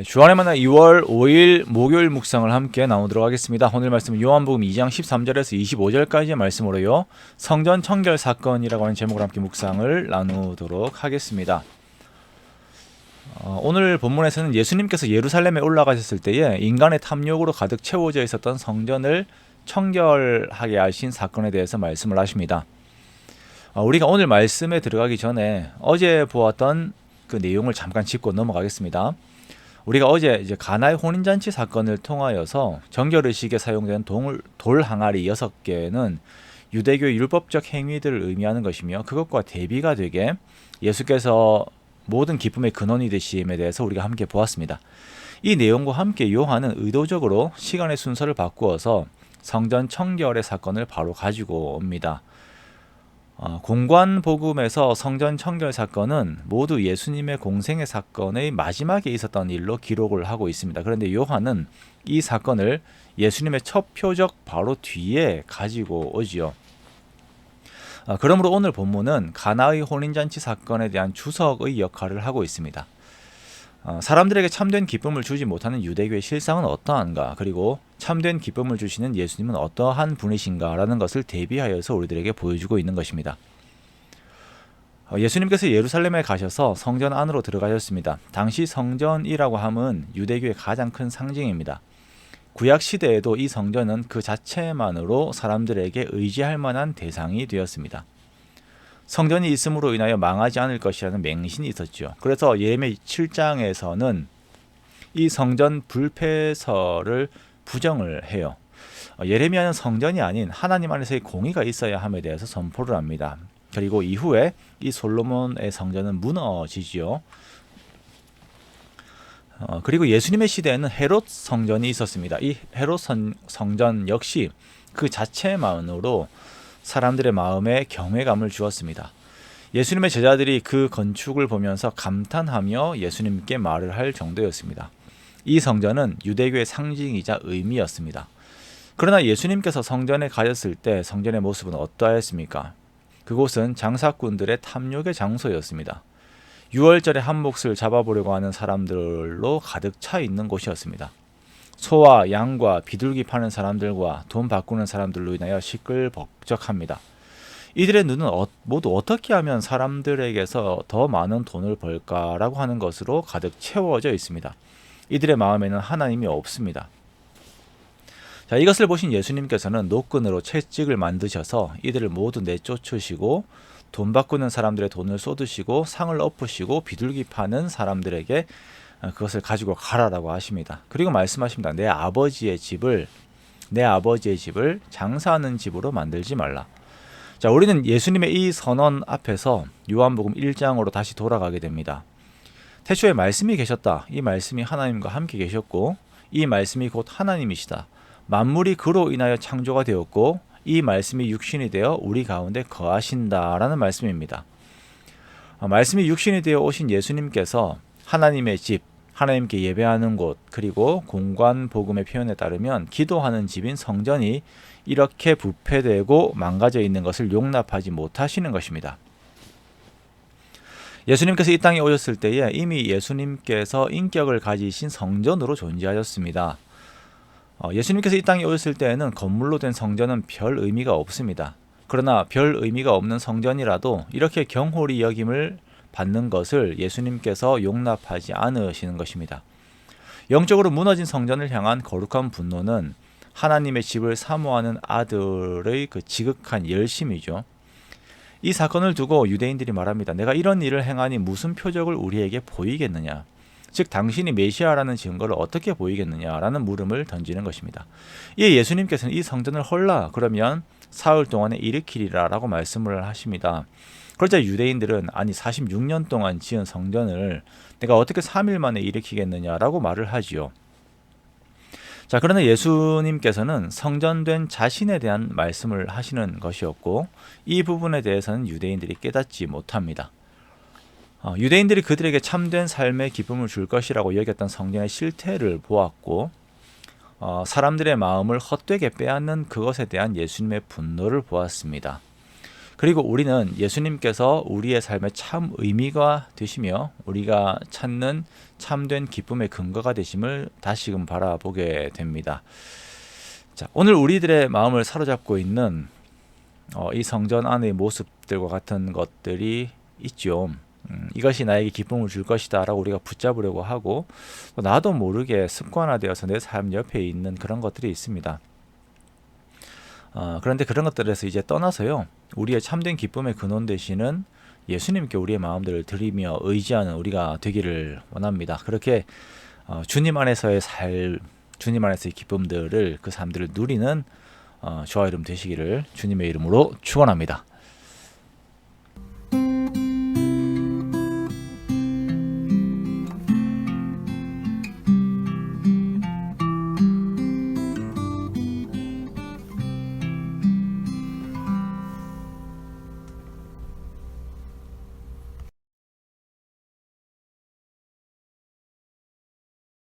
주안의 만나 2월 5일 목요일 묵상을 함께 나누도록 하겠습니다. 오늘 말씀은 요한복음 2장 13절에서 25절까지의 말씀으로요. 성전 청결 사건이라고 하는 제목으로 함께 묵상을 나누도록 하겠습니다. 오늘 본문에서는 예수님께서 예루살렘에 올라가셨을 때에 인간의 탐욕으로 가득 채워져 있었던 성전을 청결하게 하신 사건에 대해서 말씀을 하십니다. 우리가 오늘 말씀에 들어가기 전에 어제 보았던 그 내용을 잠깐 짚고 넘어가겠습니다. 우리가 어제 이제 가나의 혼인잔치 사건을 통하여서 정결의식에 사용된 돌 항아리 6개는 유대교의 율법적 행위들을 의미하는 것이며 그것과 대비가 되게 예수께서 모든 기쁨의 근원이 되심에 대해서 우리가 함께 보았습니다. 이 내용과 함께 요한은 의도적으로 시간의 순서를 바꾸어서 성전 청결의 사건을 바로 가지고 옵니다. 공관복음에서 성전 청결 사건은 모두 예수님의 공생의 사건의 마지막에 있었던 일로 기록을 하고 있습니다. 그런데 요한은 이 사건을 예수님의 첫 표적 바로 뒤에 가지고 오지요. 그러므로 오늘 본문은 가나의 혼인잔치 사건에 대한 주석의 역할을 하고 있습니다. 사람들에게 참된 기쁨을 주지 못하는 유대교의 실상은 어떠한가, 그리고 참된 기쁨을 주시는 예수님은 어떠한 분이신가 라는 것을 대비하여서 우리들에게 보여주고 있는 것입니다. 예수님께서 예루살렘에 가셔서 성전 안으로 들어가셨습니다. 당시 성전이라고 함은 유대교의 가장 큰 상징입니다. 구약 시대에도 이 성전은 그 자체만으로 사람들에게 의지할 만한 대상이 되었습니다. 성전이 있음으로 인하여 망하지 않을 것이라는 맹신이 있었죠. 그래서 예레미야 7장에서는 이 성전 불패설을 부정을 해요. 예레미야는 성전이 아닌 하나님 안에서의 공의가 있어야 함에 대해서 선포를 합니다. 그리고 이후에 이 솔로몬의 성전은 무너지지요. 그리고 예수님의 시대에는 헤롯 성전이 있었습니다. 이 헤롯 성전 역시 그 자체만으로 사람들의 마음에 경외감을 주었습니다. 예수님의 제자들이 그 건축을 보면서 감탄하며 예수님께 말을 할 정도였습니다. 이 성전은 유대교의 상징이자 의미였습니다. 그러나 예수님께서 성전에 가셨을 때 성전의 모습은 어떠했습니까? 그곳은 장사꾼들의 탐욕의 장소였습니다. 6월절에 한 몫을 잡아보려고 하는 사람들로 가득 차 있는 곳이었습니다. 소와 양과 비둘기 파는 사람들과 돈 바꾸는 사람들로 인하여 시끌벅적합니다. 이들의 눈은 모두 어떻게 하면 사람들에게서 더 많은 돈을 벌까라고 하는 것으로 가득 채워져 있습니다. 이들의 마음에는 하나님이 없습니다. 자, 이것을 보신 예수님께서는 노끈으로 채찍을 만드셔서 이들을 모두 내쫓으시고 돈 바꾸는 사람들의 돈을 쏟으시고 상을 엎으시고 비둘기 파는 사람들에게 그것을 가지고 가라라고 하십니다. 그리고 말씀하십니다. 내 아버지의 집을 장사하는 집으로 만들지 말라. 자, 우리는 예수님의 이 선언 앞에서 요한복음 1장으로 다시 돌아가게 됩니다. 태초에 말씀이 계셨다. 이 말씀이 하나님과 함께 계셨고 이 말씀이 곧 하나님이시다. 만물이 그로 인하여 창조가 되었고 이 말씀이 육신이 되어 우리 가운데 거하신다라는 말씀입니다. 말씀이 육신이 되어 오신 예수님께서 하나님의 집, 하나님께 예배하는 곳, 그리고 공관복음의 표현에 따르면 기도하는 집인 성전이 이렇게 부패되고 망가져 있는 것을 용납하지 못하시는 것입니다. 예수님께서 이 땅에 오셨을 때에 이미 예수님께서 인격을 가지신 성전으로 존재하셨습니다. 예수님께서 이 땅에 오셨을 때에는 건물로 된 성전은 별 의미가 없습니다. 그러나 별 의미가 없는 성전이라도 이렇게 경홀히 여김을 받는 것을 예수님께서 용납하지 않으시는 것입니다. 영적으로 무너진 성전을 향한 거룩한 분노는 하나님의 집을 사모하는 아들의 그 지극한 열심이죠. 이 사건을 두고 유대인들이 말합니다. 내가 이런 일을 행하니 무슨 표적을 우리에게 보이겠느냐? 즉 당신이 메시아라는 증거를 어떻게 보이겠느냐라는 물음을 던지는 것입니다. 이에 예수님께서는 이 성전을 헐라 그러면 사흘 동안에 일으키리라 라고 말씀을 하십니다. 그러자 유대인들은 아니 46년 동안 지은 성전을 내가 어떻게 3일 만에 일으키겠느냐라고 말을 하지요. 자, 그러나 예수님께서는 성전된 자신에 대한 말씀을 하시는 것이었고 이 부분에 대해서는 유대인들이 깨닫지 못합니다. 유대인들이 그들에게 참된 삶의 기쁨을 줄 것이라고 여겼던 성전의 실태를 보았고 사람들의 마음을 헛되게 빼앗는 그것에 대한 예수님의 분노를 보았습니다. 그리고 우리는 예수님께서 우리의 삶의 참 의미가 되시며 우리가 찾는 참된 기쁨의 근거가 되심을 다시금 바라보게 됩니다. 자, 오늘 우리들의 마음을 사로잡고 있는 이 성전 안의 모습들과 같은 것들이 있죠. 이것이 나에게 기쁨을 줄 것이다 라고 우리가 붙잡으려고 하고 나도 모르게 습관화되어서 내 삶 옆에 있는 그런 것들이 있습니다. 그런데 그런 것들에서 이제 떠나서요, 우리의 참된 기쁨의 근원 되시는 예수님께 우리의 마음들을 드리며 의지하는 우리가 되기를 원합니다. 그렇게 주님 안에서의 삶, 주님 안에서의 기쁨들을, 그 삶들을 누리는 저와 여러분 되시기를 주님의 이름으로 축원합니다.